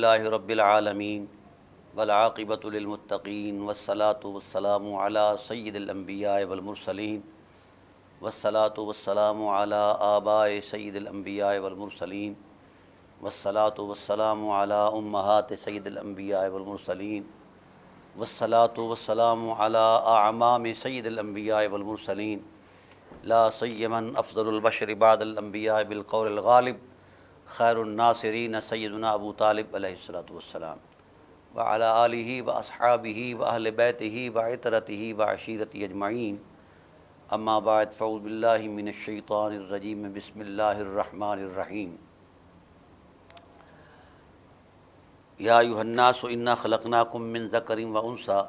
للہ رب العالمین والعاقبۃ للمتقین والصلاۃ والسلام علی سید الانبیاء والمرسلین والصلاۃ والسلام علی آباء سید الانبیاء والمرسلین والصلاۃ والسلام علی امہات سید الانبیاء والمرسلین والصلاۃ والسلام علی اعمام سید الانبیاء والمرسلین لا سیما افضل البشر بعد الانبیاء بالقول الغالب خیر الناصرین سیدنا ابو طالب علیہ الصلاۃ والسلام وعلی آلہ واصحابہ واہل بیتہ وعطرتہ وعشیرتہ اجمعین اما بعد فاعوذ باللہ من الشیطان الرجیم بسم اللہ الرحمن الرحیم یا ایھا الناس انا خلقناکم من ذکر وانثی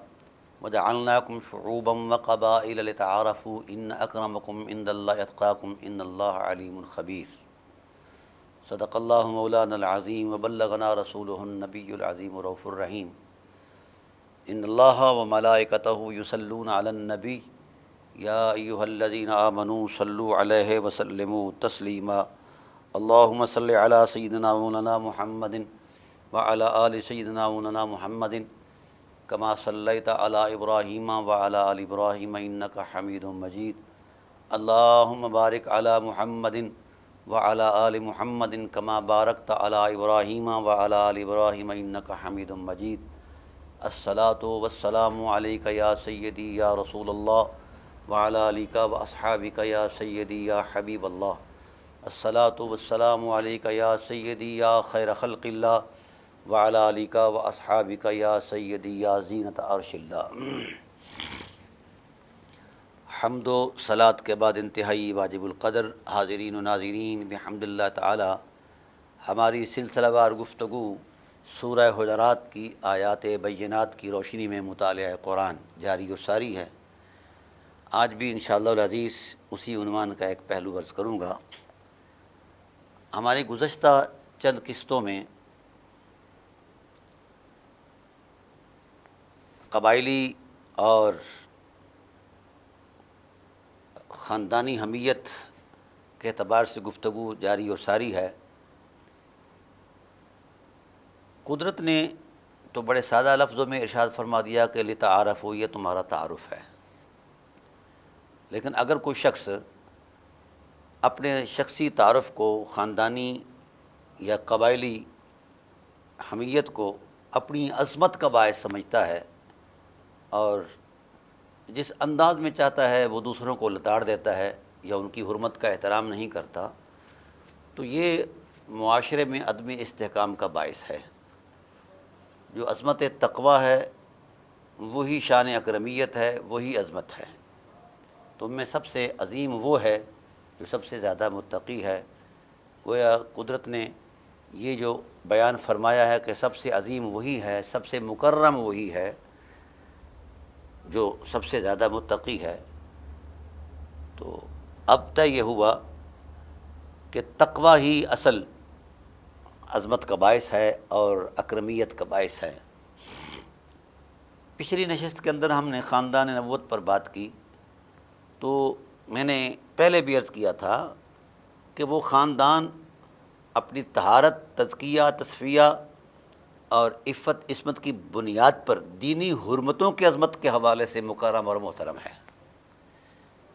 وجعلناکم شعوبا وقبائل لتعارفوا ان اکرمکم عند اللہ اتقاکم ان اللہ علیم خبیر صدق اللہ مولانا العظیم وبلغنا رسولہ النبی العظیم رؤوف الرحیم ان اللہ وملائکتہ یصلون علی النبی یا ایھا الذین آمنوا صلوا علیہ وسلموا تسلیما اللہم صل علی سیدنا مولانا محمد وعلی آل سیدنا مولانا محمد کما صلیت علی ابراہیم وعلی آل ابراہیم انک حمید مجید اللہم بارک علی محمد وعلی آل محمد کما بارکت علی ابراہیم وعلی آل ابراہیم انک حمید مجید الصلاۃ والسلام علیک یا سیدی یا رسول اللہ وعلی آلک واصحابک یا سیدی یا حبیب اللہ الصلاۃ والسلام علیک یا سیدی یا خیر خلق اللہ وعلی آلک واصحابک یا سیدی یا زینت عرش اللہ۔ حمد و صلاۃ کے بعد انتہائی واجب القدر حاضرین و ناظرین بحمد اللہ تعالی ہماری سلسلہ وار گفتگو سورہ حجرات کی آیات بینات کی روشنی میں مطالعہ قرآن جاری و ساری ہے۔ آج بھی انشاءاللہ العزیز اسی عنوان کا ایک پہلو عرض کروں گا۔ ہماری گزشتہ چند قسطوں میں قبائلی اور خاندانی حمیت کے اعتبار سے گفتگو جاری اور ساری ہے۔ قدرت نے تو بڑے سادہ لفظوں میں ارشاد فرما دیا کہ لتعارفوا، یہ تمہارا تعارف ہے، لیکن اگر کوئی شخص اپنے شخصی تعارف کو خاندانی یا قبائلی حمیت کو اپنی عظمت کا باعث سمجھتا ہے اور جس انداز میں چاہتا ہے وہ دوسروں کو لتاڑ دیتا ہے یا ان کی حرمت کا احترام نہیں کرتا، تو یہ معاشرے میں عدم استحکام کا باعث ہے۔ جو عظمت تقویٰ ہے وہی شان اکرمیت ہے، وہی عظمت ہے۔ تم میں سب سے عظیم وہ ہے جو سب سے زیادہ متقی ہے۔ گویا قدرت نے یہ جو بیان فرمایا ہے کہ سب سے عظیم وہی ہے، سب سے مکرم وہی ہے جو سب سے زیادہ متقی ہے، تو اب طے یہ ہوا کہ تقویٰ ہی اصل عظمت کا باعث ہے اور اکرمیت کا باعث ہے۔ پچھلی نشست کے اندر ہم نے خاندان نبوت پر بات کی، تو میں نے پہلے بھی عرض کیا تھا کہ وہ خاندان اپنی طہارت، تزکیہ، تصفیہ اور عفت عصمت کی بنیاد پر دینی حرمتوں کی عظمت کے حوالے سے مکرم اور محترم ہے،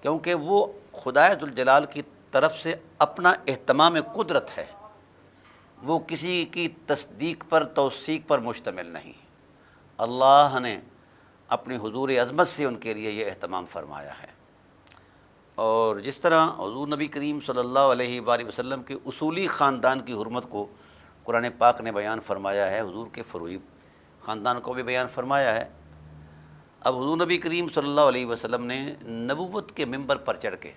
کیونکہ وہ خدائے ذوالجلال کی طرف سے اپنا اہتمام قدرت ہے، وہ کسی کی تصدیق پر توثیق پر مشتمل نہیں۔ اللہ نے اپنی حضور عظمت سے ان کے لیے یہ اہتمام فرمایا ہے۔ اور جس طرح حضور نبی کریم صلی اللہ علیہ وآلہ وسلم کے اصولی خاندان کی حرمت کو قرآن پاک نے بیان فرمایا ہے، حضور کے فروعی خاندان کو بھی بیان فرمایا ہے۔ اب حضور نبی کریم صلی اللہ علیہ وسلم نے نبوت کے منبر پر چڑھ کے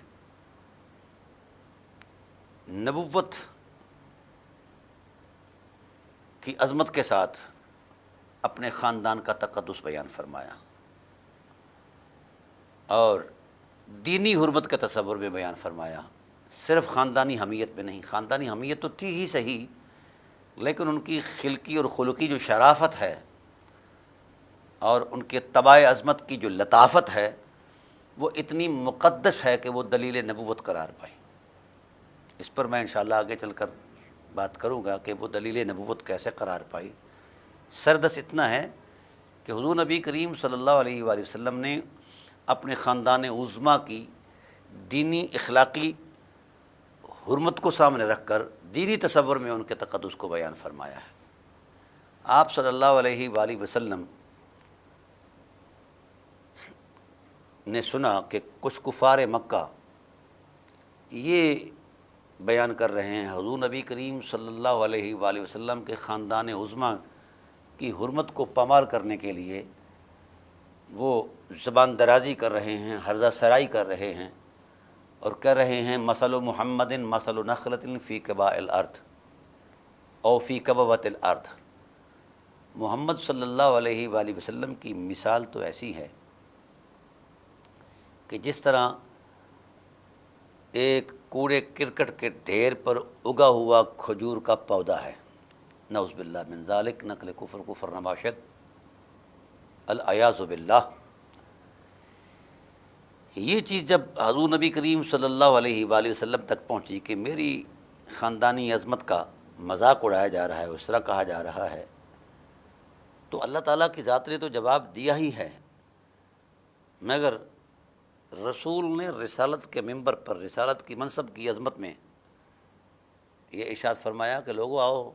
نبوت کی عظمت کے ساتھ اپنے خاندان کا تقدس بیان فرمایا اور دینی حرمت کے تصور میں بیان فرمایا، صرف خاندانی حمیت میں نہیں۔ خاندانی حمیت تو تھی ہی صحیح، لیکن ان کی خلقی اور خلقی جو شرافت ہے اور ان کے طبع عظمت کی جو لطافت ہے وہ اتنی مقدس ہے کہ وہ دلیل نبوت قرار پائی۔ اس پر میں انشاءاللہ آگے چل کر بات کروں گا کہ وہ دلیل نبوت کیسے قرار پائی سردس اتنا ہے کہ حضور نبی کریم صلی اللہ علیہ وآلہ وسلم نے اپنے خاندان عظمیٰ کی دینی اخلاقی حرمت کو سامنے رکھ کر دینی تصور میں ان کے تقدس کو بیان فرمایا ہے۔ آپ صلی اللہ علیہ وآلہ وسلم نے سنا کہ کچھ کفار مکہ یہ بیان کر رہے ہیں حضور نبی کریم صلی اللہ علیہ وآلہ وسلم کے خاندان عظمیٰ کی حرمت کو پامال کرنے کے لیے وہ زبان درازی کر رہے ہیں، ہرزہ سرائی کر رہے ہیں، اور کہہ رہے ہیں مثل محمد مثل نخلۃ فی کباء الارض او فی کبوۃ الارض۔ محمد صلی اللہ علیہ وآلہ وسلم کی مثال تو ایسی ہے کہ جس طرح ایک کوڑے کرکٹ کے ڈھیر پر اگا ہوا کھجور کا پودا ہے، نعوذ باللہ من ذالک، نقل کفر نباشت، العیاذ باللہ۔ یہ چیز جب حضور نبی کریم صلی اللہ علیہ وآلہ وسلم تک پہنچی کہ میری خاندانی عظمت کا مذاق اڑایا جا رہا ہے، اس طرح کہا جا رہا ہے، تو اللہ تعالیٰ کی ذات نے تو جواب دیا ہی ہے، مگر رسول نے رسالت کے منبر پر رسالت کی منصب کی عظمت میں یہ ارشاد فرمایا کہ لوگو آؤ،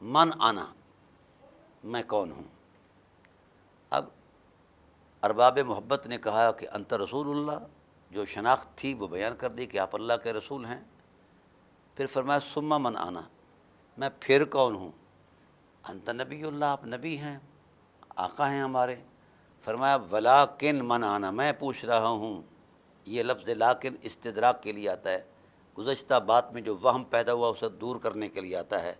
من آنا، میں کون ہوں۔ اب ارباب محبت نے کہا کہ انت رسول اللہ، جو شناخت تھی وہ بیان کر دی کہ آپ اللہ کے رسول ہیں۔ پھر فرمایا ثم من آنا، میں پھر کون ہوں؟ انت نبی اللہ، آپ نبی ہیں، آقا ہیں ہمارے۔ فرمایا ولیکن من آنا، میں پوچھ رہا ہوں۔ یہ لفظ لیکن استدراک کے لیے آتا ہے، گزشتہ بات میں جو وہم پیدا ہوا اسے دور کرنے کے لیے آتا ہے۔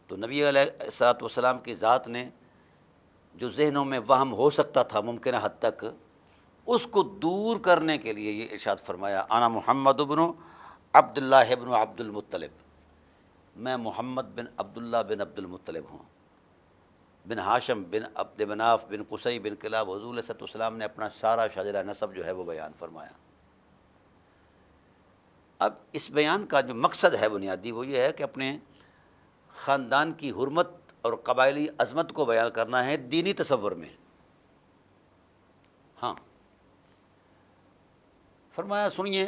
تو نبی علیہ الصلوۃ والسلام کی ذات نے جو ذہنوں میں وہم ہو سکتا تھا ممکنہ حد تک، اس کو دور کرنے کے لیے یہ ارشاد فرمایا انا محمد بن عبداللہ بن عبد المطلب، میں محمد بن عبداللہ بن عبد المطلب ہوں، بن ہاشم بن عبد مناف بن قصی بن کلاب۔ حضور علیہ السلام نے اپنا سارا شاجرہ نسب جو ہے وہ بیان فرمایا۔ اب اس بیان کا جو مقصد ہے بنیادی وہ یہ ہے کہ اپنے خاندان کی حرمت اور قبائلی عظمت کو بیان کرنا ہے دینی تصور میں۔ ہاں، فرمایا سنیے،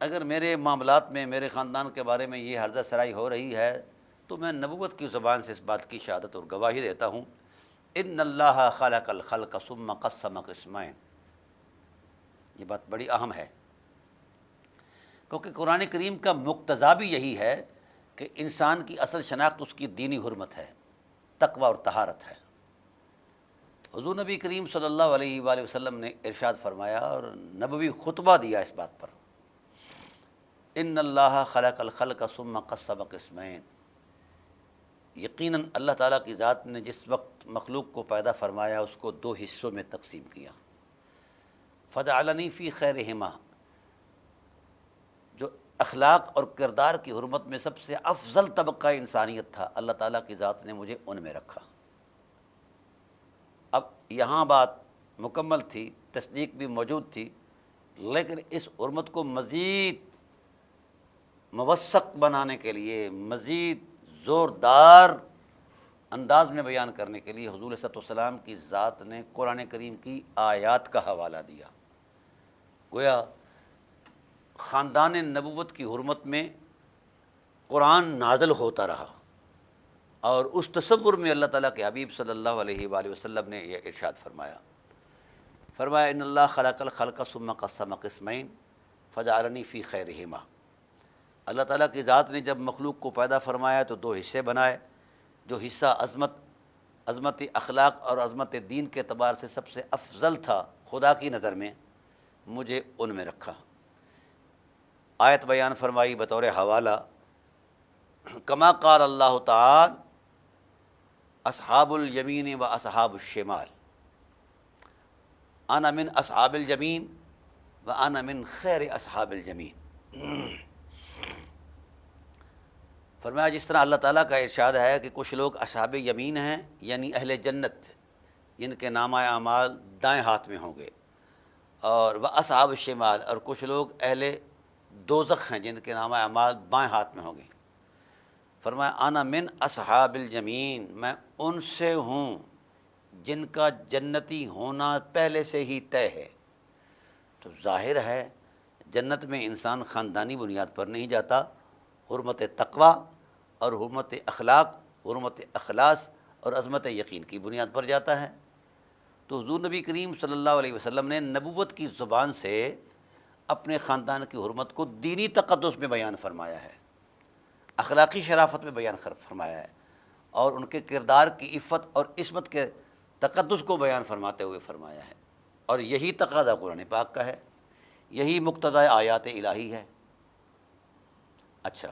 اگر میرے معاملات میں میرے خاندان کے بارے میں یہ ہرزہ سرائی ہو رہی ہے تو میں نبوت کی زبان سے اس بات کی شہادت اور گواہی دیتا ہوں، ان اللہ خلق الخلق ثم قسم قسمین۔ یہ بات بڑی اہم ہے، کیونکہ قرآن کریم کا مقتضا بھی یہی ہے کہ انسان کی اصل شناخت اس کی دینی حرمت ہے، تقوی اور طہارت ہے۔ حضور نبی کریم صلی اللہ علیہ وآلہ وسلم نے ارشاد فرمایا اور نبوی خطبہ دیا اس بات پر، ان اللہ خلق الخلق ثم قسم قسمین۔ یقیناً اللہ تعالیٰ کی ذات نے جس وقت مخلوق کو پیدا فرمایا اس کو دو حصوں میں تقسیم کیا، فجعلنی فی خیرہما، جو اخلاق اور کردار کی حرمت میں سب سے افضل طبقہ انسانیت تھا، اللہ تعالیٰ کی ذات نے مجھے ان میں رکھا۔ اب یہاں بات مکمل تھی، تصدیق بھی موجود تھی، لیکن اس حرمت کو مزید موثق بنانے کے لیے، مزید زوردار انداز میں بیان کرنے کے لیے حضور صلی اللہ علیہ وسلم کی ذات نے قرآن کریم کی آیات کا حوالہ دیا۔ گویا خاندان نبوت کی حرمت میں قرآن نازل ہوتا رہا، اور اس تصور میں اللہ تعالیٰ کے حبیب صلی اللہ علیہ وآلہ وسلم نے یہ ارشاد فرمایا ان اللہ خلق الخلق ثم قسم قسمین فجعلنی فی خیرہما۔ اللہ تعالیٰ کی ذات نے جب مخلوق کو پیدا فرمایا تو دو حصے بنائے، جو حصہ عظمت اخلاق اور عظمت دین کے اعتبار سے سب سے افضل تھا خدا کی نظر میں، مجھے ان میں رکھا۔ آیت بیان فرمائی بطور حوالہ، کما قال اللہ تعالی اصحاب الیمین و اصحاب الشمال، انا من اصحاب الیمین و انا من خیر اصحاب الیمین۔ فرمایا جس طرح اللہ تعالیٰ کا ارشاد ہے کہ کچھ لوگ اصحاب یمین ہیں، یعنی اہل جنت، جن کے نامہ اعمال دائیں ہاتھ میں ہوں گے، اور وہ اصحاب الشمال، اور کچھ لوگ اہل دوزخ ہیں جن کے نامہ اعمال بائیں ہاتھ میں ہوں گے۔ فرمایا انا من اصحاب الیمین، میں ان سے ہوں جن کا جنتی ہونا پہلے سے ہی طے ہے۔ تو ظاہر ہے جنت میں انسان خاندانی بنیاد پر نہیں جاتا، حرمت تقوی اور حرمت اخلاق، حرمت اخلاص اور عظمت یقین کی بنیاد پر جاتا ہے۔ تو حضور نبی کریم صلی اللہ علیہ وسلم نے نبوت کی زبان سے اپنے خاندان کی حرمت کو دینی تقدس میں بیان فرمایا ہے، اخلاقی شرافت میں بیان فرمایا ہے، اور ان کے کردار کی عفت اور عصمت کے تقدس کو بیان فرماتے ہوئے فرمایا ہے۔ اور یہی تقاضا قرآن پاک کا ہے، یہی مقتضی آیات الہی ہے۔ اچھا،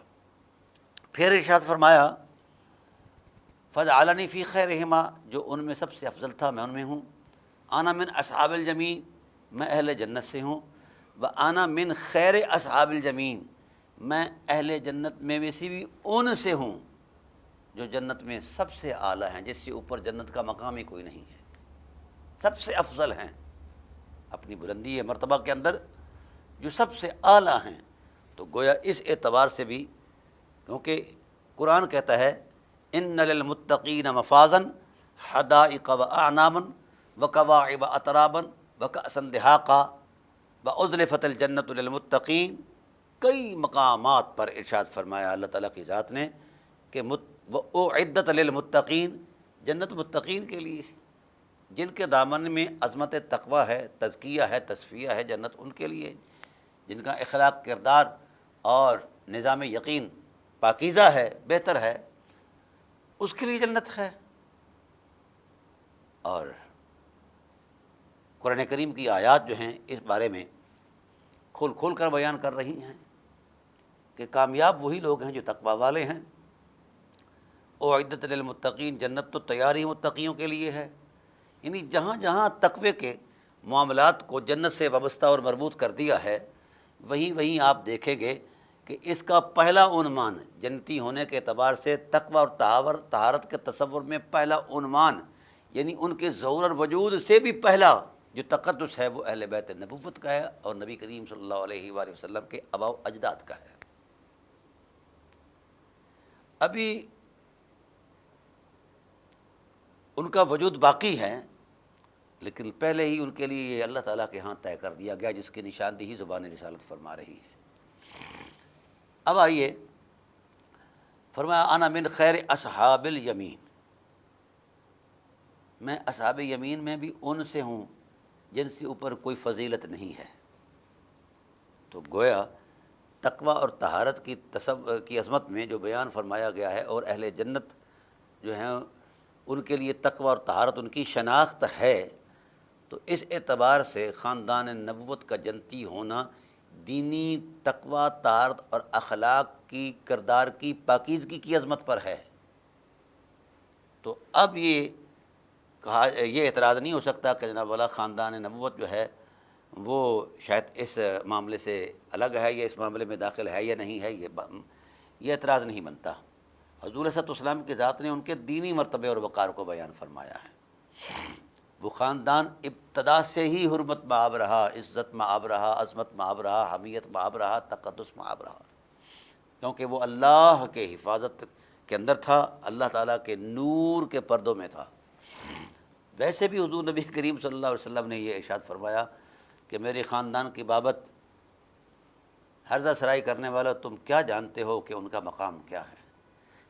پھر ارشاد فرمایا فَجْعَلَنِي فِي خَيْرِهِمَا، جو ان میں سب سے افضل تھا میں ان میں ہوں۔ انا من اصحاب الجمین، میں اہل جنت سے ہوں۔ وَأَنَا مِنْ خَيْرِ اصحاب الجمین، میں اہل جنت میں سے بھی ان سے ہوں جو جنت میں سب سے اعلیٰ ہیں، جس سے اوپر جنت کا مقام ہی کوئی نہیں ہے، سب سے افضل ہیں اپنی بلندی مرتبہ کے اندر، جو سب سے اعلیٰ ہیں۔ تو گویا اس اعتبار سے بھی، کیونکہ قرآن کہتا ہے ان للمتقین مفازا حدائق واعنابا وکواعب اترابا وکأسا دہاقا وازلفت الجنۃ للمتقین، کئی مقامات پر ارشاد فرمایا اللہ تعالیٰ کی ذات نے کہ اعدت للمتقین، جنت متقین کے لیے ہے، جن کے دامن میں عظمت تقوی ہے، تزکیہ ہے، تصفیہ ہے، جنت ان کے لیے، جن کا اخلاق، کردار اور نظام یقین پاکیزہ ہے، بہتر ہے، اس کے لیے جنت ہے۔ اور قرآن کریم کی آیات جو ہیں اس بارے میں کھول کھول کر بیان کر رہی ہیں کہ کامیاب وہی لوگ ہیں جو تقوی والے ہیں۔ اعدت للمتقین، جنت تو تیار ہی متقیوں کے لیے ہے۔ یعنی جہاں جہاں تقوی کے معاملات کو جنت سے وابستہ اور مربوط کر دیا ہے، وہیں آپ دیکھیں گے کہ اس کا پہلا عنوان جنتی ہونے کے اعتبار سے تقوی اور طہارت کے تصور میں پہلا عنوان، یعنی ان کے ظہور اور وجود سے بھی پہلا جو تقدس ہے وہ اہل بیت نبوت کا ہے اور نبی کریم صلی اللہ علیہ وآلہ وسلم کے آباء و اجداد کا ہے۔ ابھی ان کا وجود باقی ہے، لیکن پہلے ہی ان کے لیے یہ اللہ تعالیٰ کے ہاں طے کر دیا گیا، جس کی نشاندہی زبان رسالت فرما رہی ہے۔ اب آئیے، فرمایا انا من خیر اصحاب الیمین، میں اصحاب یمین میں بھی ان سے ہوں جن سے اوپر کوئی فضیلت نہیں ہے۔ تو گویا تقوی اور طہارت کی عظمت میں جو بیان فرمایا گیا ہے، اور اہل جنت جو ہیں ان کے لیے تقوی اور طہارت ان کی شناخت ہے، تو اس اعتبار سے خاندان نبوت کا جنتی ہونا دینی تقوی، طہارت اور اخلاق کی، کردار کی پاکیزگی کی عظمت پر ہے۔ تو اب یہ اعتراض نہیں ہو سکتا کہ جناب والا خاندان نبوت جو ہے وہ شاید اس معاملے سے الگ ہے یا اس معاملے میں داخل ہے یا نہیں ہے، یہ اعتراض نہیں بنتا۔ حضور صلی اللہ علیہ وسلم کی ذات نے ان کے دینی مرتبے اور وقار کو بیان فرمایا ہے۔ وہ خاندان ابتدا سے ہی حرمت میں آب رہا، عزت میں آب رہا، عظمت میں آب رہا، حمیت میں آب رہا، تقدس میں آب رہا، کیونکہ وہ اللہ کے حفاظت کے اندر تھا، اللہ تعالیٰ کے نور کے پردوں میں تھا۔ ویسے بھی حضور نبی کریم صلی اللہ علیہ وسلم نے یہ ارشاد فرمایا کہ میرے خاندان کی بابت ہرزہ سرائی کرنے والا، تم کیا جانتے ہو کہ ان کا مقام کیا ہے؟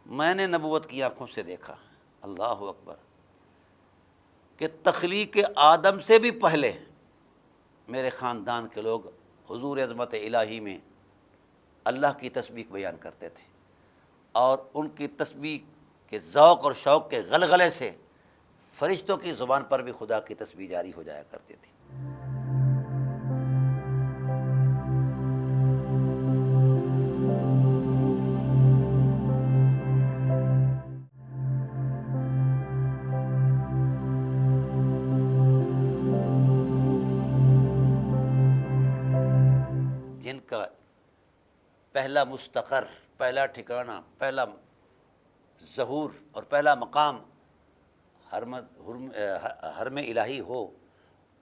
میں نے نبوت کی آنکھوں سے دیکھا، اللہ اکبر، کہ تخلیق آدم سے بھی پہلے میرے خاندان کے لوگ حضور عظمت الہی میں اللہ کی تسبیح بیان کرتے تھے، اور ان کی تسبیح کے ذوق اور شوق کے غلغلے سے فرشتوں کی زبان پر بھی خدا کی تسبیح جاری ہو جایا کرتی تھی۔ جن کا پہلا مستقر، پہلا ٹھکانہ، پہلا ظہور اور پہلا مقام حرم الہی ہو،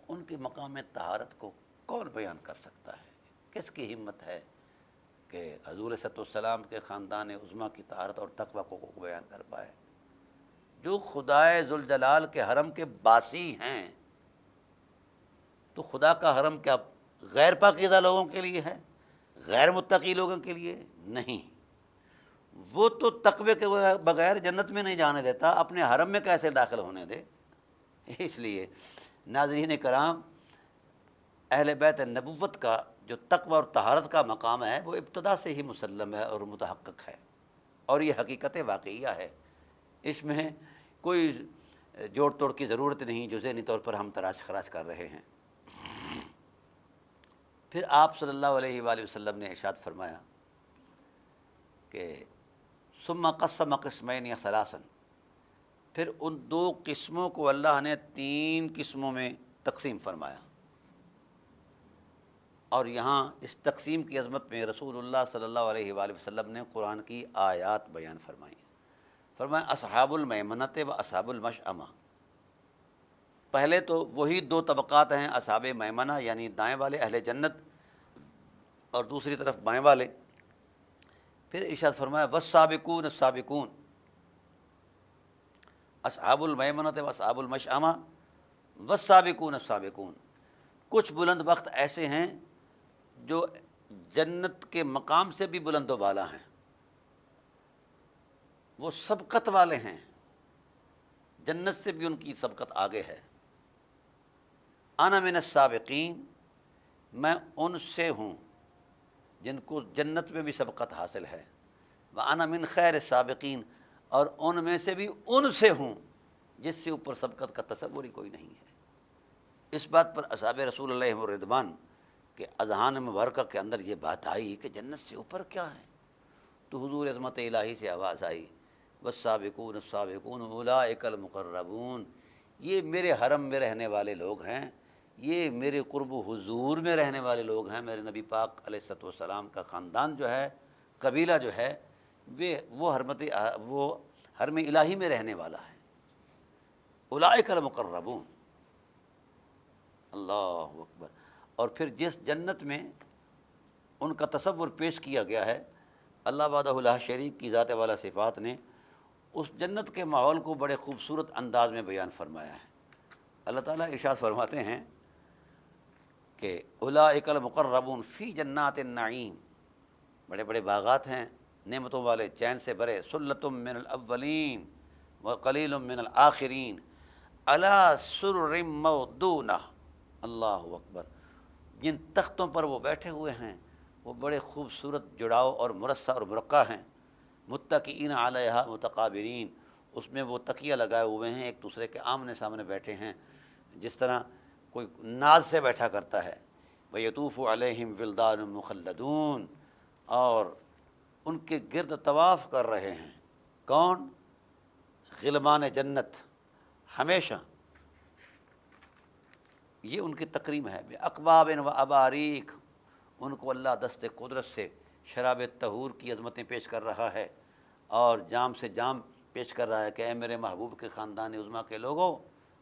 ان کے مقام طہارت کو کون بیان کر سکتا ہے؟ کس کی ہمت ہے کہ حضور صلی اللہ علیہ وسلم کے خاندان عظمیٰ کی طہارت اور تقوی کو بیان کر پائے؟ جو خدائے ذوالجلال کے حرم کے باسی ہیں، تو خدا کا حرم کیا غیر پاکیزہ لوگوں کے لیے ہے، غیر متقی لوگوں کے لیے نہیں؟ وہ تو تقوی کے بغیر جنت میں نہیں جانے دیتا، اپنے حرم میں کیسے داخل ہونے دے؟ اس لیے ناظرین کرام، اہل بیت نبوت کا جو تقوی اور طہارت کا مقام ہے وہ ابتدا سے ہی مسلم ہے اور متحقق ہے، اور یہ حقیقت واقعیہ ہے، اس میں کوئی جوڑ توڑ کی ضرورت نہیں جو ذہنی طور پر ہم تراش خراش کر رہے ہیں۔ پھر آپ صلی اللہ علیہ وآلہ وسلم نے ارشاد فرمایا کہ ثم قسم قسمین یا ثلاثا، پھر ان دو قسموں کو اللہ نے 3 قسموں میں تقسیم فرمایا، اور یہاں اس تقسیم کی عظمت میں رسول اللہ صلی اللہ علیہ وآلہ وسلم نے قرآن کی آیات بیان فرمائی۔ فرمایا اصحاب المیمنۃ و اصحاب المشأمہ، پہلے تو وہی 2 طبقات ہیں، اصحاب میمنہ یعنی دائیں والے اہل جنت، اور دوسری طرف بائیں والے۔ پھر ارشاد فرمایا والسابقون السابقون، اصحاب المیمنۃ و اصحاب المشأمہ والسابقون السابقون، کچھ بلند بخت ایسے ہیں جو جنت کے مقام سے بھی بلند و بالا ہیں، وہ سبقت والے ہیں، جنت سے بھی ان کی سبقت آگے ہے۔ انا من السابقین، میں ان سے ہوں جن کو جنت میں بھی سبقت حاصل ہے، وانا من خیر السابقین، اور ان میں سے بھی ان سے ہوں جس سے اوپر سبقت کا تصور ہی کوئی نہیں ہے۔ اس بات پر اصحاب رسول اللہ رضوان کے اذہان مبارکہ کے اندر یہ بات آئی کہ جنت سے اوپر کیا ہے، تو حضور عظمت الہی سے آواز آئی والسابقون السابقون اولئک المقربون، یہ میرے حرم میں رہنے والے لوگ ہیں، یہ میرے قرب و حضور میں رہنے والے لوگ ہیں، میرے نبی پاک علیہ الصلوۃ والسلام کا خاندان جو ہے، قبیلہ جو ہے، وہ حرم الہی میں رہنے والا ہے۔ اولئک المقربون، اللہ اکبر۔ اور پھر جس جنت میں ان کا تصور پیش کیا گیا ہے، اللہ وحدہ لا شریک کی ذات والا صفات نے اس جنت کے ماحول کو بڑے خوبصورت انداز میں بیان فرمایا ہے۔ اللہ تعالیٰ ارشاد فرماتے ہیں کہ اولئک المقربون فی جنات النعیم، بڑے بڑے باغات ہیں نعمتوں والے، چین سے بھرے، ثلۃ من الاولین وقلیل من الآخرین علی سرر موضونہ، اللہ اکبر، جن تختوں پر وہ بیٹھے ہوئے ہیں وہ بڑے خوبصورت جڑاؤ اور مرصع اور مرقع ہیں، متکئین علیہا متقابلین، اس میں وہ تکیہ لگائے ہوئے ہیں، ایک دوسرے کے آمنے سامنے بیٹھے ہیں، جس طرح کوئی ناز سے بیٹھا کرتا ہے۔ وَيَطُوفُ عَلَيْهِمْ وِلْدَانٌ مُخَلَّدُونَ، اور ان کے گرد طواف کر رہے ہیں کون؟ غلمان جنت، ہمیشہ یہ ان کی تکریم ہے۔ بِأَكْوَابٍ وَأَبَارِيكَ، ان کو اللہ دست قدرت سے شراب طہور کی عظمتیں پیش کر رہا ہے، اور جام سے جام پیش کر رہا ہے کہ اے میرے محبوب کے خاندان عظمیٰ کے لوگوں،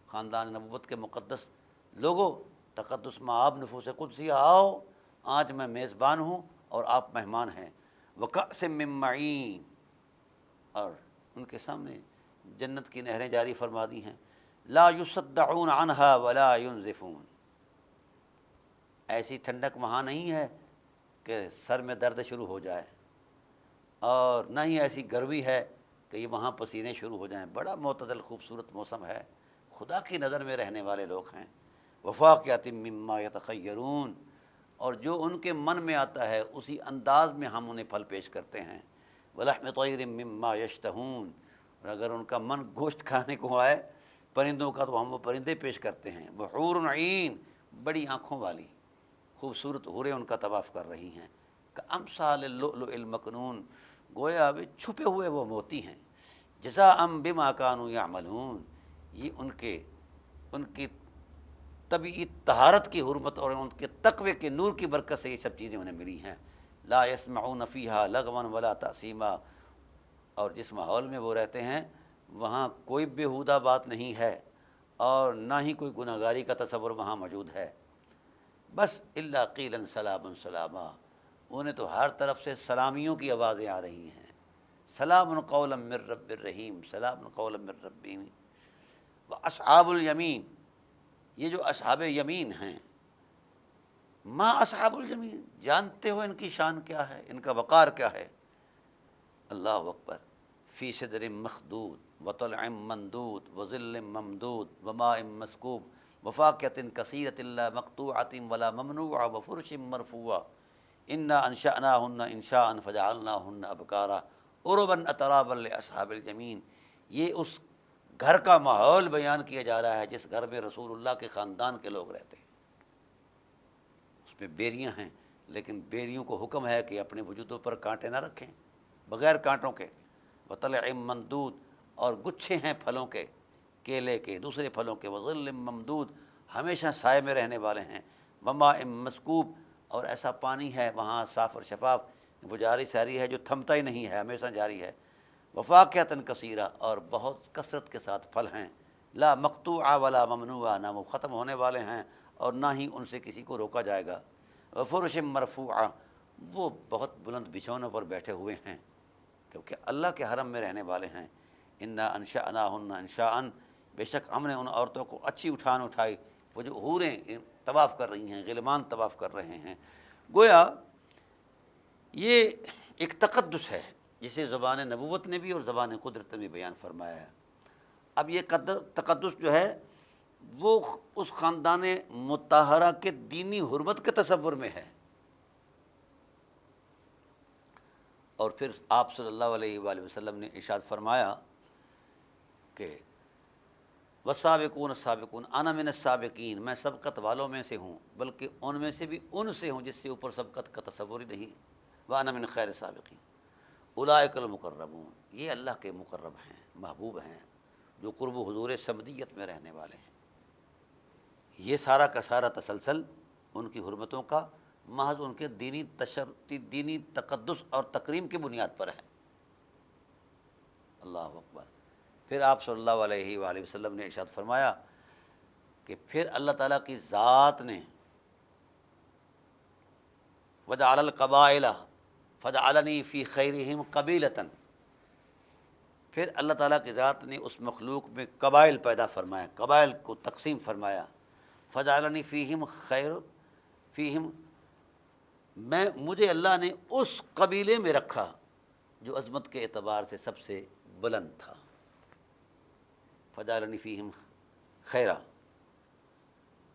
خاندان نبوت کے مقدس لوگوں، تقدس مآب نفوس قدسیہ، آؤ، آج میں میزبان ہوں اور آپ مہمان ہیں۔ وَكَأْسٍ مِّن مَّعِينٍ، اور ان کے سامنے جنت کی نہریں جاری فرما دی ہیں، لا يُصَدَّعُونَ عَنْهَا وَلَا يُنزِفُونَ، ایسی ٹھنڈک وہاں نہیں ہے کہ سر میں درد شروع ہو جائے، اور نہ ہی ایسی گرمی ہے کہ یہ وہاں پسینے شروع ہو جائیں، بڑا معتدل خوبصورت موسم ہے، خدا کی نظر میں رہنے والے لوگ ہیں۔ وفاقیۃ مما یتخیرون، اور جو ان کے من میں آتا ہے اسی انداز میں ہم انہیں پھل پیش کرتے ہیں۔ ولحم طیر مما یشتہون، اور اگر ان کا من گوشت کھانے کو آئے پرندوں کا تو ہم وہ پرندے پیش کرتے ہیں۔ وحور عین، بڑی آنکھوں والی خوبصورت حوریں ان کا طواف کر رہی ہیں، کامثال اللؤلؤ المکنون، گویا وہ چھپے ہوئے وہ موتی ہیں۔ جزاء بما کانوا یعملون، یہ ان کی طبیعی طہارت کی حرمت اور ان کے تقوی کے نور کی برکت سے یہ سب چیزیں انہیں ملی ہیں۔ لا یسمعون فیہا لغوا ولا تأثیما، اور جس ماحول میں وہ رہتے ہیں وہاں کوئی بیہودہ بات نہیں ہے، اور نہ ہی کوئی گناہ گاری کا تصور وہاں موجود ہے۔ بس الا قیلا سلاما سلاما، انہیں تو ہر طرف سے سلامیوں کی آوازیں آ رہی ہیں، سلام قولا من رب الرحیم، سلام قولا من رب الرحیم۔ واصحاب الیمین، یہ جو اصحاب یمین ہیں، ما اصحاب الیمین، جانتے ہو ان کی شان کیا ہے، ان کا وقار کیا ہے؟ اللہ اکبر۔ فی صدر مخدود وطلع مندود وظل ممدود وماء مسکوب وفاکہۃ کثیرۃ لا مقطوعۃ ولا ممنوعہ وفرش مرفوعہ انا انشأناہن انشاء فجعلناہن ابکارا عربا اترابا لاصحاب الیمین۔ یہ اس گھر کا ماحول بیان کیا جا رہا ہے جس گھر میں رسول اللہ کے خاندان کے لوگ رہتے ہیں۔ اس میں بیریاں ہیں، لیکن بیریوں کو حکم ہے کہ اپنے وجودوں پر کانٹے نہ رکھیں، بغیر کانٹوں کے۔ وطلع ممدود، اور گچھے ہیں پھلوں کے، کیلے کے، دوسرے پھلوں کے۔ وظل ممدود، ہمیشہ سائے میں رہنے والے ہیں۔ وماء مسکوب، اور ایسا پانی ہے وہاں صاف اور شفاف، وہ جاری ساری ہے جو تھمتا ہی نہیں ہے، ہمیشہ جاری ہے۔ وفاکہۃ کثیرہ، اور بہت کثرت کے ساتھ پھل ہیں۔ لا مقطوعہ ولا ممنوعہ، نہ وہ ختم ہونے والے ہیں اور نہ ہی ان سے کسی کو روکا جائے گا۔ وفرش مرفوعہ، وہ بہت بلند بچھونوں پر بیٹھے ہوئے ہیں کیونکہ اللہ کے حرم میں رہنے والے ہیں۔ انا انشأناہن انشاء، بے شک ہم نے ان عورتوں کو اچھی اٹھائی، وہ جو حوریں طواف کر رہی ہیں، غلمان طواف کر رہے ہیں۔ گویا یہ ایک تقدس ہے جسے زبان نبوت نے بھی اور زبان قدرت نے بھی بیان فرمایا ہے۔ اب یہ تقدس جو ہے وہ اس خاندان مطہرہ کے دینی حرمت کے تصور میں ہے۔ اور پھر آپ صلی اللہ علیہ وآلہ وسلم نے ارشاد فرمایا کہ والسابقون السابقون انا من السابقین، میں سبقت والوں میں سے ہوں، بلکہ ان میں سے بھی ان سے ہوں جس سے اوپر سبقت کا تصور ہی نہیں۔ وانا من خیر السابقین اولئک المقربون، یہ اللہ کے مقرب ہیں، محبوب ہیں، جو قرب و حضور صمدیت میں رہنے والے ہیں۔ یہ سارا کا سارا تسلسل ان کی حرمتوں کا محض ان کے دینی تقدس اور تکریم کی بنیاد پر ہے۔ اللہ اکبر۔ پھر آپ صلی اللہ علیہ وآلہ وسلم نے ارشاد فرمایا کہ پھر اللہ تعالیٰ کی ذات نے وجعل القبائل فجعلنی فی خیرہم قبیلۃ، پھر اللہ تعالیٰ کی ذات نے اس مخلوق میں قبائل پیدا فرمایا، قبائل کو تقسیم فرمایا۔ فجعلنی فیہم فیہم، مجھے اللہ نے اس قبیلے میں رکھا جو عظمت کے اعتبار سے سب سے بلند تھا۔ فجعلنی فیہم خیرا،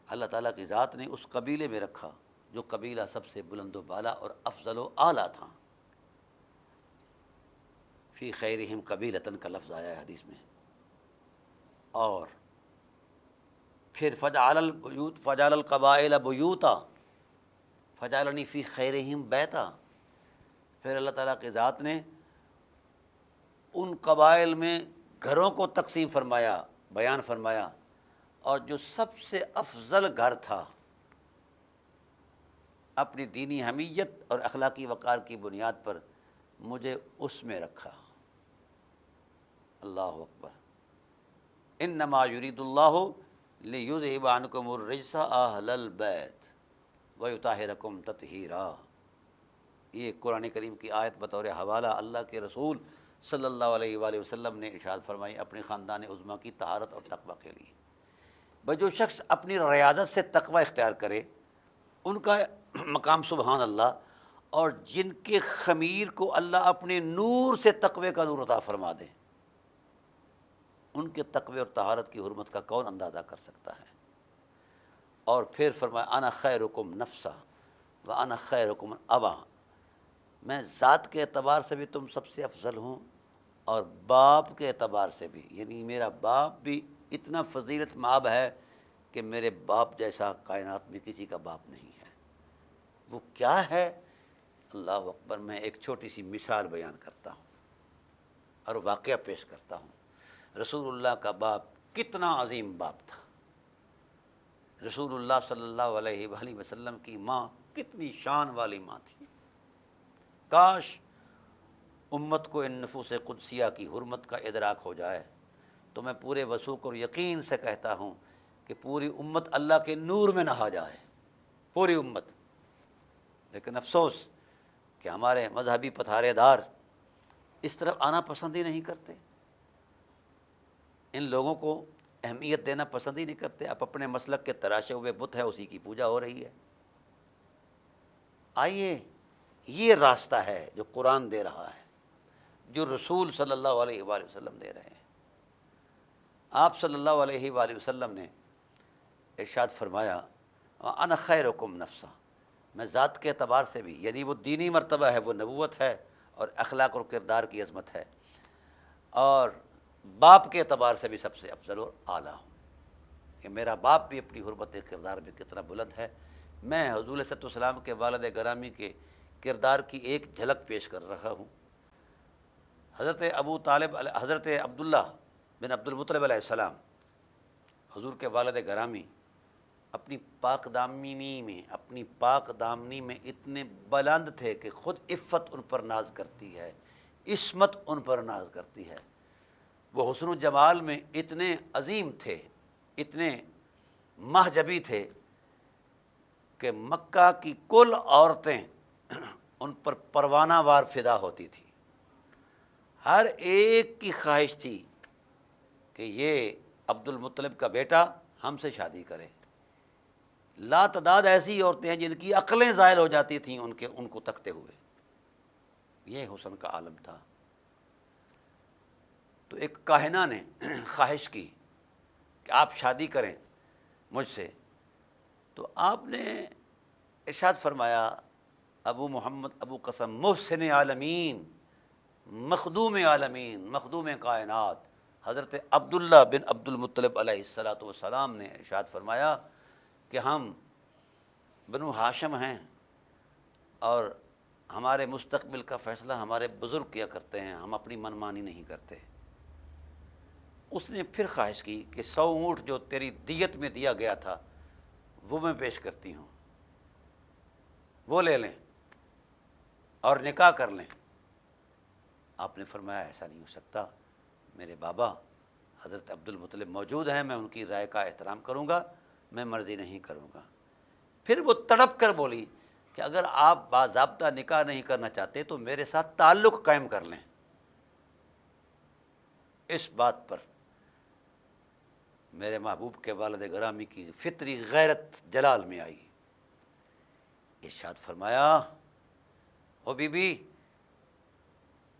اللہ تعالیٰ کی ذات نے اس قبیلے میں رکھا جو قبیلہ سب سے بلند و بالا اور افضل و اعلیٰ تھا۔ فی خیرہم قبیلۃ کا لفظ آیا ہے حدیث میں۔ اور پھر فجعل القبائل بیوتا فجعلنی فی خیرہم بیتا، پھر اللہ تعالیٰ کی ذات نے ان قبائل میں گھروں کو تقسیم فرمایا، بیان فرمایا، اور جو سب سے افضل گھر تھا اپنی دینی حمیت اور اخلاقی وقار کی بنیاد پر مجھے اس میں رکھا۔ اللہ اکبر۔ انما یرید اللہ لیذہب عنکم الرجس اہل البیت ویطہرکم تطہیرا، یہ قرآن کریم کی آیت بطور حوالہ اللہ کے رسول صلی اللہ علیہ وآلہ وسلم نے ارشاد فرمائی اپنے خاندان عظمیٰ کی طہارت اور تقویٰ کے لیے۔ بھائی جو شخص اپنی ریاضت سے تقویٰ اختیار کرے ان کا مقام سبحان اللہ، اور جن کے خمیر کو اللہ اپنے نور سے تقوی کا نور عطا فرما دے، ان کے تقوی اور طہارت کی حرمت کا کون اندازہ کر سکتا ہے۔ اور پھر فرمایا انا خیرکم نفسا وانا خیرکم ابا، میں ذات کے اعتبار سے بھی تم سب سے افضل ہوں اور باپ کے اعتبار سے بھی، یعنی میرا باپ بھی اتنا فضیلت مآب ہے کہ میرے باپ جیسا کائنات میں کسی کا باپ نہیں ہے۔ وہ کیا ہے؟ اللہ اکبر۔ میں ایک چھوٹی سی مثال بیان کرتا ہوں اور واقعہ پیش کرتا ہوں۔ رسول اللہ کا باپ کتنا عظیم باپ تھا، رسول اللہ صلی اللہ علیہ وآلہ وسلم کی ماں کتنی شان والی ماں تھی۔ کاش امت کو ان نفوس قدسیہ کی حرمت کا ادراک ہو جائے تو میں پورے وثوق اور یقین سے کہتا ہوں کہ پوری امت اللہ کے نور میں نہا جائے، پوری امت۔ لیکن افسوس کہ ہمارے مذہبی پتھارے دار اس طرف آنا پسند ہی نہیں کرتے، ان لوگوں کو اہمیت دینا پسند ہی نہیں کرتے. اب اپنے مسلک کے تراشے ہوئے بت ہے، اسی کی پوجا ہو رہی ہے. آئیے، یہ راستہ ہے جو قرآن دے رہا ہے، جو رسول صلی اللہ علیہ وآلہ وسلم دے رہے ہیں. آپ صلی اللہ علیہ وآلہ وسلم نے ارشاد فرمایا انا خیرکم نفسا، میں ذات کے اعتبار سے بھی، یعنی وہ دینی مرتبہ ہے، وہ نبوت ہے اور اخلاق اور کردار کی عظمت ہے، اور باپ کے اعتبار سے بھی سب سے افضل اور اعلیٰ ہوں کہ میرا باپ بھی اپنی حرمت کردار میں کتنا بلند ہے. میں حضور صلی اللہ علیہ وسلم کے والد گرامی کے کردار کی ایک جھلک پیش کر رہا ہوں. حضرت ابو طالب حضرت عبداللہ بن عبد المطلب علیہ السلام، حضور کے والد گرامی، اپنی پاک دامنی میں اتنے بلند تھے کہ خود عفت ان پر ناز کرتی ہے، عصمت ان پر ناز کرتی ہے. وہ حسن و جمال میں اتنے عظیم تھے، اتنے مہجبی تھے کہ مکہ کی کل عورتیں ان پر پروانہ وار فدا ہوتی تھیں. ہر ایک کی خواہش تھی کہ یہ عبد المطلب کا بیٹا ہم سے شادی کرے. لا تعداد ایسی عورتیں ہیں جن کی عقلیں زائل ہو جاتی تھیں ان کو تکتے ہوئے. یہ حسن کا عالم تھا. تو ایک کاہنہ نے خواہش کی کہ آپ شادی کریں مجھ سے، تو آپ نے ارشاد فرمایا ابو محمد ابو قاسم محسن عالمین، مخدوم عالمین، مخدوم کائنات حضرت عبداللہ بن عبد المطلب علیہ الصلاۃ والسلام نے ارشاد فرمایا کہ ہم بنو ہاشم ہیں اور ہمارے مستقبل کا فیصلہ ہمارے بزرگ کیا کرتے ہیں، ہم اپنی منمانی نہیں کرتے. اس نے پھر خواہش کی کہ 100 اونٹ جو تیری دیت میں دیا گیا تھا وہ میں پیش کرتی ہوں، وہ لے لیں اور نکاح کر لیں. آپ نے فرمایا ایسا نہیں ہو سکتا، میرے بابا حضرت عبد المطلب موجود ہیں، میں ان کی رائے کا احترام کروں گا، میں مرضی نہیں کروں گا. پھر وہ تڑپ کر بولی کہ اگر آپ باضابطہ نکاح نہیں کرنا چاہتے تو میرے ساتھ تعلق قائم کر لیں. اس بات پر میرے محبوب کے والد گرامی کی فطری غیرت جلال میں آئی. ارشاد فرمایا او بی بی،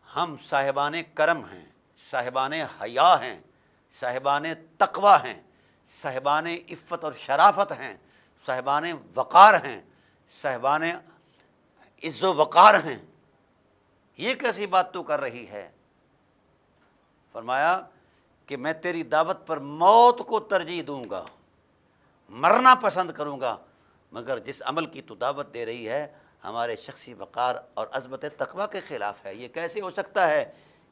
ہم صاحبان کرم ہیں، صاحبان حیا ہیں، صاحبان تقوی ہیں، صاحبان عفت اور شرافت ہیں، صاحبان وقار ہیں، صاحبان عز و وقار ہیں. یہ کیسی بات تو کر رہی ہے؟ فرمایا کہ میں تیری دعوت پر موت کو ترجیح دوں گا، مرنا پسند کروں گا، مگر جس عمل کی تو دعوت دے رہی ہے ہمارے شخصی وقار اور عظمت تقوی کے خلاف ہے. یہ کیسے ہو سکتا ہے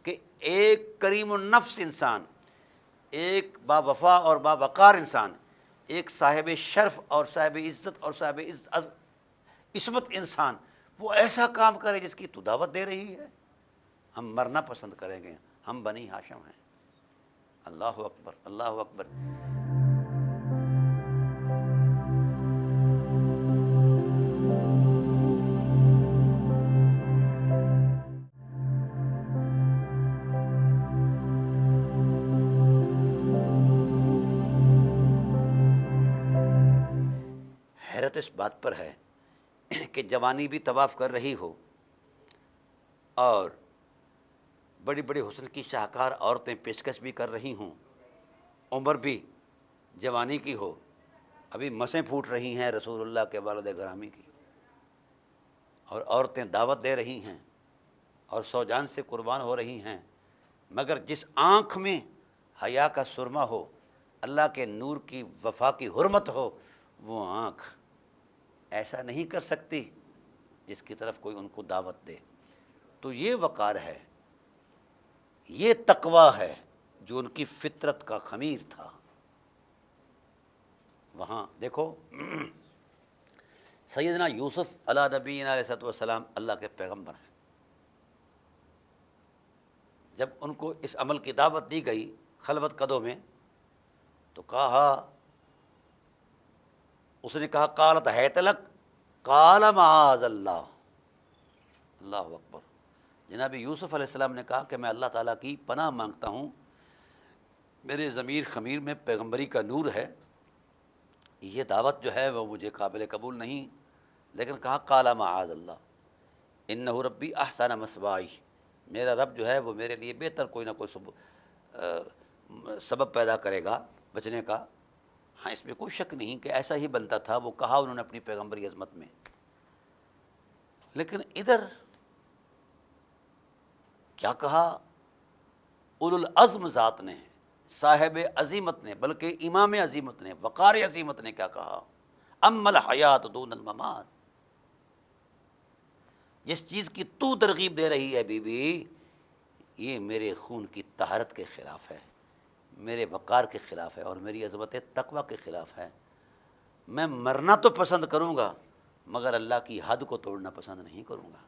کہ ایک کریم النفس انسان، ایک با وفا اور با وقار انسان، ایک صاحب شرف اور صاحب عزت اور صاحب عصمت انسان وہ ایسا کام کرے جس کی تو دعوت دے رہی ہے؟ ہم مرنا پسند کریں گے، ہم بنی ہاشم ہیں. اللہ اکبر، اللہ اکبر. حیرت اس بات پر ہے کہ جوانی بھی طواف کر رہی ہو اور بڑی بڑی حسن کی شاہکار عورتیں پیشکش بھی کر رہی ہوں، عمر بھی جوانی کی ہو، ابھی مسیں پھوٹ رہی ہیں رسول اللہ کے والد گرامی کی، اور عورتیں دعوت دے رہی ہیں اور سو جان سے قربان ہو رہی ہیں، مگر جس آنکھ میں حیا کا سرما ہو، اللہ کے نور کی وفا کی حرمت ہو، وہ آنکھ ایسا نہیں کر سکتی جس کی طرف کوئی ان کو دعوت دے. تو یہ وقار ہے، یہ تقوی ہے جو ان کی فطرت کا خمیر تھا. وہاں دیکھو سیدنا یوسف علیہ نبینا علیہ السلام اللہ کے پیغمبر ہیں. جب ان کو اس عمل کی دعوت دی گئی خلوت قدوں میں تو کہا، اس نے کہا قالت حیت لک قال معاذ اللہ. اللہ اکبر. جناب یوسف علیہ السلام نے کہا کہ میں اللہ تعالیٰ کی پناہ مانگتا ہوں، میرے ضمیر خمیر میں پیغمبری کا نور ہے، یہ دعوت جو ہے وہ مجھے قابل قبول نہیں، لیکن کہا قال معاذ اللہ انہ ربی احسن مثوائی، میرا رب جو ہے وہ میرے لیے بہتر کوئی نہ کوئی سبب پیدا کرے گا بچنے کا۔ ہاں اس میں کوئی شک نہیں کہ ایسا ہی بنتا تھا، وہ کہا انہوں نے اپنی پیغمبری عظمت میں، لیکن ادھر کیا کہا اولو العزم ذات نے، صاحب عظیمت نے، بلکہ امام عظیمت نے، وقار عظیمت نے کیا کہا، اما الحیات دون الممات، جس چیز کی تو ترغیب دے رہی ہے بی بی، یہ میرے خون کی طہارت کے خلاف ہے، میرے وقار کے خلاف ہے، اور میری عظمت تقوی کے خلاف ہے۔ میں مرنا تو پسند کروں گا مگر اللہ کی حد کو توڑنا پسند نہیں کروں گا۔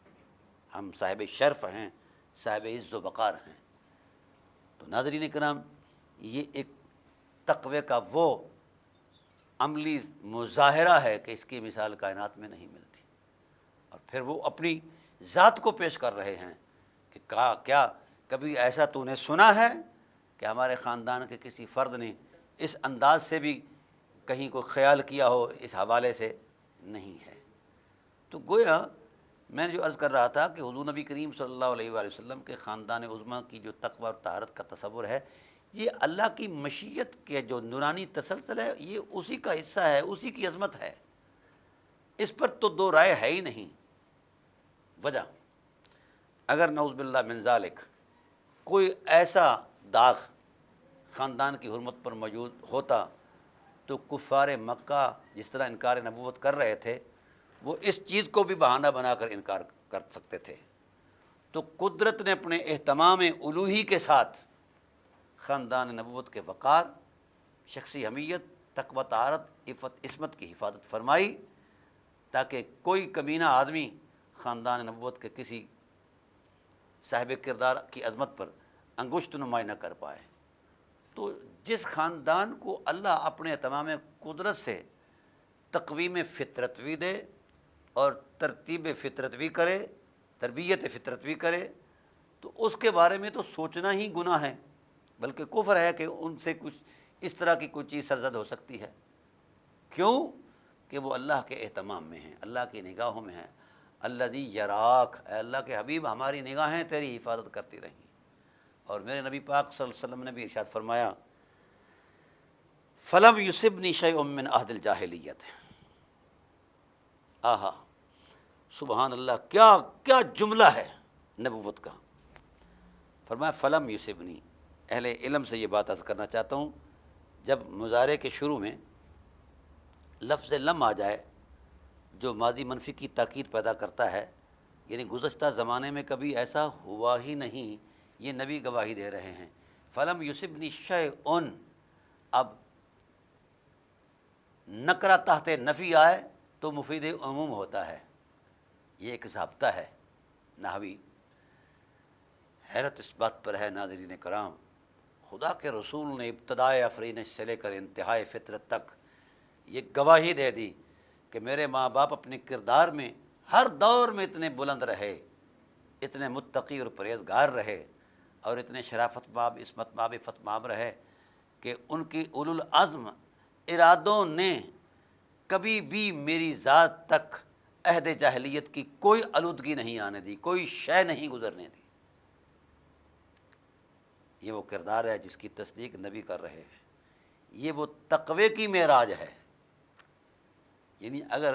ہم صاحب شرف ہیں، صاحب عز و وقار ہیں۔ تو ناظرین کرام، یہ ایک تقوی کا وہ عملی مظاہرہ ہے کہ اس کی مثال کائنات میں نہیں ملتی، اور پھر وہ اپنی ذات کو پیش کر رہے ہیں کہ کیا کبھی ایسا تو نے سنا ہے کہ ہمارے خاندان کے کسی فرد نے اس انداز سے بھی کہیں کوئی خیال کیا ہو، اس حوالے سے نہیں ہے۔ تو گویا میں نے جو عرض کر رہا تھا کہ حضور نبی کریم صلی اللہ علیہ وآلہ وسلم کے خاندان عظمیٰ کی جو تقوی اور طہارت کا تصور ہے، یہ اللہ کی مشیت کے جو نورانی تسلسل ہے، یہ اسی کا حصہ ہے، اسی کی عظمت ہے، اس پر تو دو رائے ہے ہی نہیں۔ وجہ اگر نعوذ باللہ من ذالک کوئی ایسا داغ خاندان کی حرمت پر موجود ہوتا تو کفار مکہ جس طرح انکار نبوت کر رہے تھے، وہ اس چیز کو بھی بہانہ بنا کر انکار کر سکتے تھے۔ تو قدرت نے اپنے اہتمام الوہی کے ساتھ خاندان نبوت کے وقار، شخصی حمیت، تقوی طہارت، عفت عصمت کی حفاظت فرمائی، تاکہ کوئی کمینہ آدمی خاندان نبوت کے کسی صاحب کردار کی عظمت پر انگشت نمائی نہ کر پائے۔ تو جس خاندان کو اللہ اپنے تمام قدرت سے تقویم فطرت بھی دے اور ترتیب فطرت بھی کرے، تربیت فطرت بھی کرے، تو اس کے بارے میں تو سوچنا ہی گناہ ہے، بلکہ کفر ہے کہ ان سے کچھ اس طرح کی کوئی چیز سرزد ہو سکتی ہے۔ کیوں کہ وہ اللہ کے اہتمام میں ہیں، اللہ کی نگاہوں میں ہیں۔ الذی یراک، اے اللہ کے حبیب ہماری نگاہیں تیری حفاظت کرتی رہیں۔ اور میرے نبی پاک صلی اللہ علیہ وسلم نے بھی ارشاد فرمایا فلم یصبنی شیء من عہد الجاہلیت۔ آہا سبحان اللہ، کیا کیا جملہ ہے نبوت کا۔ فرمایا فلم یصبنی، اہل علم سے یہ بات عرض کرنا چاہتا ہوں، جب مضارع کے شروع میں لفظ لم آ جائے جو ماضی منفی کی تاکید پیدا کرتا ہے، یعنی گزشتہ زمانے میں کبھی ایسا ہوا ہی نہیں، یہ نبی گواہی دے رہے ہیں۔ فلم یصبنی شیء، اب نکرہ تحت نفی آئے تو مفید عموم ہوتا ہے، یہ ایک ضابطہ ہے نحوی۔ حیرت اس بات پر ہے ناظرین کرام، خدا کے رسول نے ابتدائے افرینش سے لے کر انتہائے فطرت تک یہ گواہی دے دی کہ میرے ماں باپ اپنے کردار میں ہر دور میں اتنے بلند رہے، اتنے متقی اور پرہیزگار رہے، اور اتنے شرافت باب، عصمت باب، عفت باب رہے کہ ان کی اولو العزم ارادوں نے کبھی بھی میری ذات تک عہد جاہلیت کی کوئی آلودگی نہیں آنے دی، کوئی شے نہیں گزرنے دی۔ یہ وہ کردار ہے جس کی تصدیق نبی کر رہے ہیں، یہ وہ تقوی کی معراج ہے۔ یعنی اگر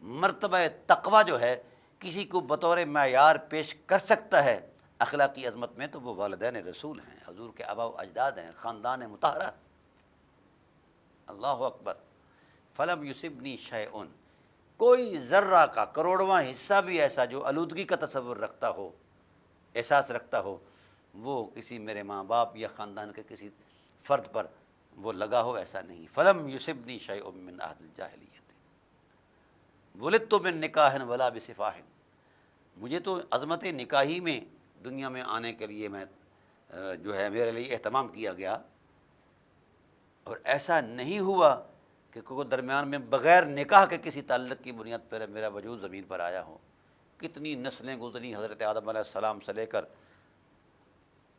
مرتبہ تقوی جو ہے کسی کو بطور معیار پیش کر سکتا ہے اخلاقی عظمت میں، تو وہ والدین رسول ہیں، حضور کے آباء و اجداد ہیں، خاندان مطہرہ۔ اللہ اکبر۔ فلم یصبنی شیء، کوئی ذرہ کا کروڑواں حصہ بھی ایسا جو آلودگی کا تصور رکھتا ہو، احساس رکھتا ہو، وہ کسی میرے ماں باپ یا خاندان کے کسی فرد پر وہ لگا ہو، ایسا نہیں۔ فلم یصبنی شیء من عہد الجاہلیت ولدت من نکاح ولا بسفاح، مجھے تو عظمت نکاحی میں دنیا میں آنے کے لیے میں جو ہے میرے لیے اہتمام کیا گیا، اور ایسا نہیں ہوا کہ کوئی درمیان میں بغیر نکاح کے کسی تعلق کی بنیاد پر میرا وجود زمین پر آیا ہو۔ کتنی نسلیں گزری حضرت آدم علیہ السلام سے لے کر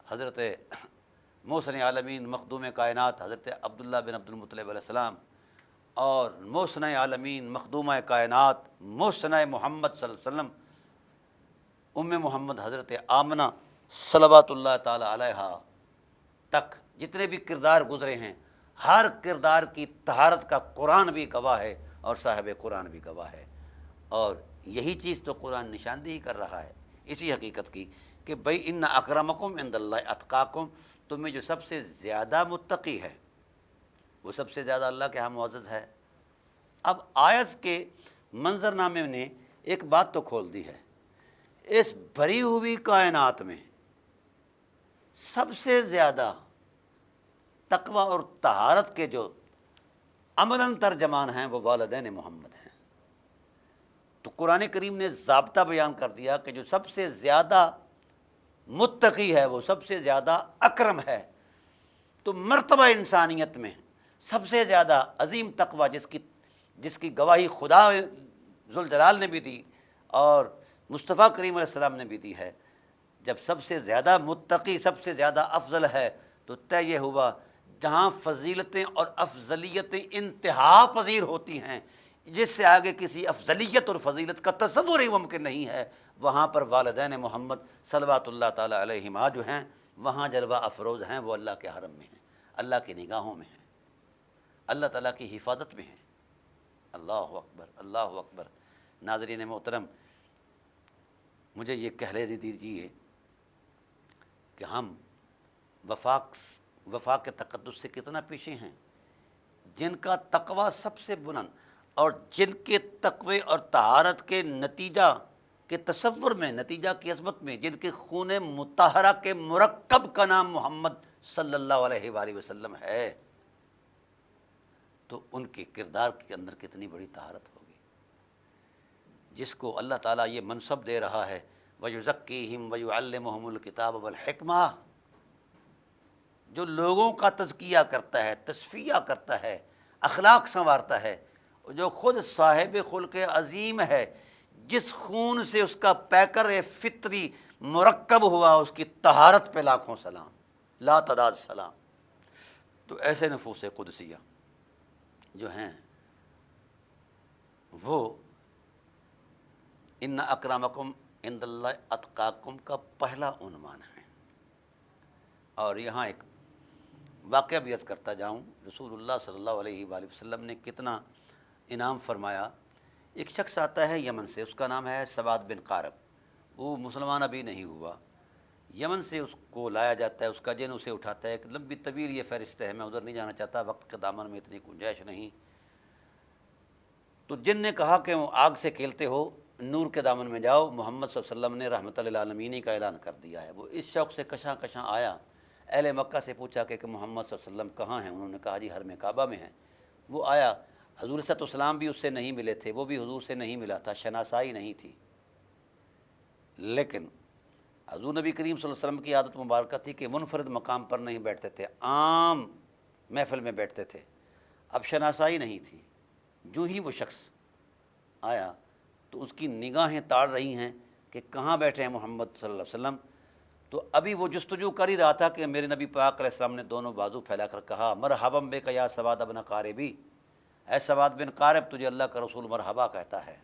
حضرت محسن عالمین مخدوم کائنات حضرت عبداللہ بن عبد المطلب علیہ السلام، اور محسن عالمین مخدومہ کائنات محسن محمد صلی اللہ علیہ وسلم ام محمد حضرت آمنہ صلوات اللہ تعالی علیہا تک جتنے بھی کردار گزرے ہیں، ہر کردار کی طہارت کا قرآن بھی گواہ ہے اور صاحب قرآن بھی گواہ ہے۔ اور یہی چیز تو قرآن نشاندہی کر رہا ہے اسی حقیقت کی کہ بھئی ان اکرمکم عند اللہ اتقاکم، تمہیں جو سب سے زیادہ متقی ہے وہ سب سے زیادہ اللہ کے ہاں معزز ہے۔ اب آیت کے منظرنامے نے ایک بات تو کھول دی ہے، اس بھری ہوئی کائنات میں سب سے زیادہ تقوی اور طہارت کے جو عملاً ترجمان ہیں وہ والدین محمد ہیں۔ تو قرآن کریم نے ضابطہ بیان کر دیا کہ جو سب سے زیادہ متقی ہے وہ سب سے زیادہ اکرم ہے۔ تو مرتبہ انسانیت میں سب سے زیادہ عظیم تقوی جس کی گواہی خدا ذوالجلال نے بھی دی اور مصطفیٰ کریم علیہ السلام نے بھی دی ہے، جب سب سے زیادہ متقی سب سے زیادہ افضل ہے تو طے یہ ہوا جہاں فضیلتیں اور افضلیتیں انتہا پذیر ہوتی ہیں، جس سے آگے کسی افضلیت اور فضیلت کا تصور ہی ممکن نہیں ہے، وہاں پر والدین محمد صلوات اللہ تعالیٰ علیہما جو ہیں وہاں جلوہ افروز ہیں، وہ اللہ کے حرم میں ہیں، اللہ کی نگاہوں میں ہیں، اللہ تعالیٰ کی حفاظت میں ہیں۔ اللہ اکبر، اللہ اکبر۔ ناظرین محترم، مجھے یہ کہہ دیجیے کہ ہم وفاق کے تقدس سے کتنا پیچھے ہیں۔ جن کا تقوی سب سے بلند اور جن کے تقوی اور طہارت کے نتیجہ کے تصور میں، نتیجہ کی عظمت میں، جن کے خون مطہرہ کے مرکب کا نام محمد صلی اللہ علیہ وآلہ وسلم ہے، تو ان کے کردار کے اندر کتنی بڑی طہارت ہوگی۔ جس کو اللہ تعالیٰ یہ منصب دے رہا ہے وَيُزَكِّيهِمْ وَيُعَلِّمُهُمُ الْكِتَابَ وَالْحِكْمَةَ، جو لوگوں کا تزکیہ کرتا ہے، تصفیہ کرتا ہے، اخلاق سنوارتا ہے، جو خود صاحب خلق عظیم ہے، جس خون سے اس کا پیکر فطری مرکب ہوا، اس کی طہارت پہ لاکھوں سلام، لا تعداد سلام۔ تو ایسے نفوس قدسیہ جو ہیں وہ ان اکرمکم عند اللہ اتقاکم کا پہلا عنوان ہے۔ اور یہاں ایک واقعہ بیان کرتا جاؤں، رسول اللہ صلی اللہ علیہ وآلہ وسلم نے کتنا انعام فرمایا۔ ایک شخص آتا ہے یمن سے، اس کا نام ہے سواد بن قارب، وہ مسلمان ابھی نہیں ہوا، یمن سے اس کو لایا جاتا ہے، اس کا جن اسے اٹھاتا ہے، ایک لمبی طویل یہ فہرست ہے، میں ادھر نہیں جانا چاہتا، وقت کے دامن میں اتنی گنجائش نہیں۔ تو جن نے کہا کہ وہ آگ سے کھیلتے ہو، نور کے دامن میں جاؤ، محمد صلی اللہ علیہ وسلم نے رحمت للعالمین کا اعلان کر دیا ہے۔ وہ اس شوق سے کشاں کشاں آیا، اہل مکہ سے پوچھا کہ محمد صلی اللہ علیہ وسلم کہاں ہیں؟ انہوں نے کہا جی حرم کعبہ میں ہیں۔ وہ آیا، حضور صلی اللہ علیہ وسلم بھی اس سے نہیں ملے تھے، وہ بھی حضور سے نہیں ملا تھا، شناسائی نہیں تھی، لیکن حضور نبی کریم صلی اللہ علیہ وسلم کی عادت مبارکہ تھی کہ منفرد مقام پر نہیں بیٹھتے تھے، عام محفل میں بیٹھتے تھے۔ اب شناسائی نہیں تھی، جو ہی وہ شخص آیا تو اس کی نگاہیں تاڑ رہی ہیں کہ کہاں بیٹھے ہیں محمد صلی اللہ علیہ وسلم۔ تو ابھی وہ جستجو کر ہی رہا تھا کہ میرے نبی پاک علیہ السلام نے دونوں بازو پھیلا کر کہا مرحبا بک یا سواد بن قاربی، اے سواد بن قارب، تجھے اللہ کا رسول مرحبا کہتا ہے۔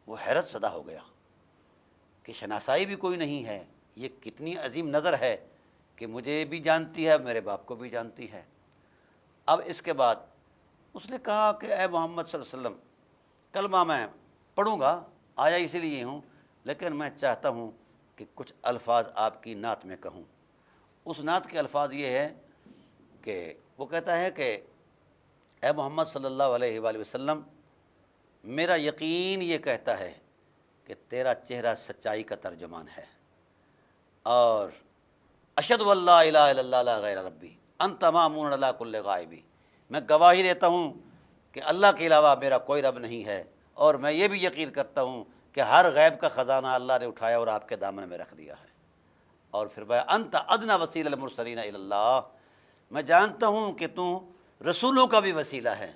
وہ حیرت زدہ ہو گیا کہ شناسائی بھی کوئی نہیں ہے، یہ کتنی عظیم نظر ہے کہ مجھے بھی جانتی ہے، میرے باپ کو بھی جانتی ہے۔ اب اس کے بعد اس نے کہا کہ اے محمد صلی اللہ علیہ وسلم، کلمہ میں پڑھوں گا، آیا اسی لیے ہوں، لیکن میں چاہتا ہوں کہ کچھ الفاظ آپ کی نعت میں کہوں۔ اس نعت کے الفاظ یہ ہے کہ وہ کہتا ہے کہ اے محمد صلی اللہ علیہ وآلہ وسلم، میرا یقین یہ کہتا ہے کہ تیرا چہرہ سچائی کا ترجمان ہے، اور اشہد ان لا الہ الا اللہ لا غیر ربی انت مامون علی کل غائبی، میں گواہی دیتا ہوں کہ اللہ کے علاوہ میرا کوئی رب نہیں ہے، اور میں یہ بھی یقین کرتا ہوں کہ ہر غیب کا خزانہ اللہ نے اٹھایا اور آپ کے دامن میں رکھ دیا ہے۔ اور پھر بھائی انت ادنی وسیل المرسلین الی اللہ، میں جانتا ہوں کہ تو رسولوں کا بھی وسیلہ ہے۔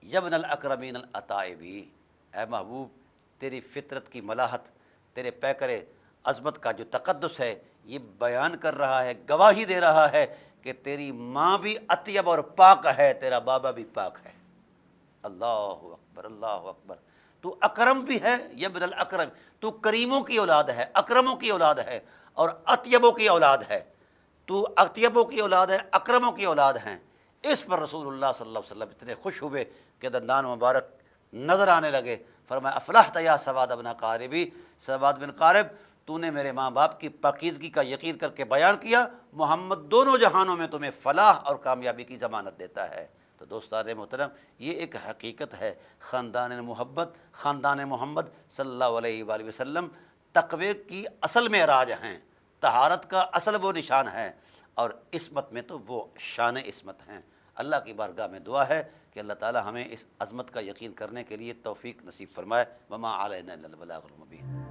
یبن الاکرمین الاتائبی، اے محبوب تیری فطرت کی ملاحت، تیرے پیکر عظمت کا جو تقدس ہے یہ بیان کر رہا ہے، گواہی دے رہا ہے کہ تیری ماں بھی اطیب اور پاک ہے، تیرا بابا بھی پاک ہے۔ اللہ اکبر، اللہ اکبر۔ تو اکرم بھی ہے، یبن الاکرم، تو کریموں کی اولاد ہے، اکرموں کی اولاد ہے اور اطیبوں کی اولاد ہے، تو اطیبوں کی اولاد ہے، اکرموں کی اولاد ہیں۔ اس پر رسول اللہ صلی اللہ علیہ وسلم اتنے خوش ہوئے کہ دندان مبارک نظر آنے لگے۔ فرمایا افلحت یا سواد بن قاربی، سواد بن قارب تو نے میرے ماں باپ کی پاکیزگی کا یقین کر کے بیان کیا، محمد دونوں جہانوں میں تمہیں فلاح اور کامیابی کی ضمانت دیتا ہے۔ تو دوستان محترم، یہ ایک حقیقت ہے، خاندان محبت، خاندان محمد صلی اللہ علیہ وآلہ وسلم تقوی کی اصل معراج ہیں، طہارت کا اصل وہ نشان ہے، اور عصمت میں تو وہ شان عصمت ہیں۔ اللہ کی بارگاہ میں دعا ہے کہ اللہ تعالی ہمیں اس عظمت کا یقین کرنے کے لیے توفیق نصیب فرمائے۔ وما علینا الا البلاغ المبین۔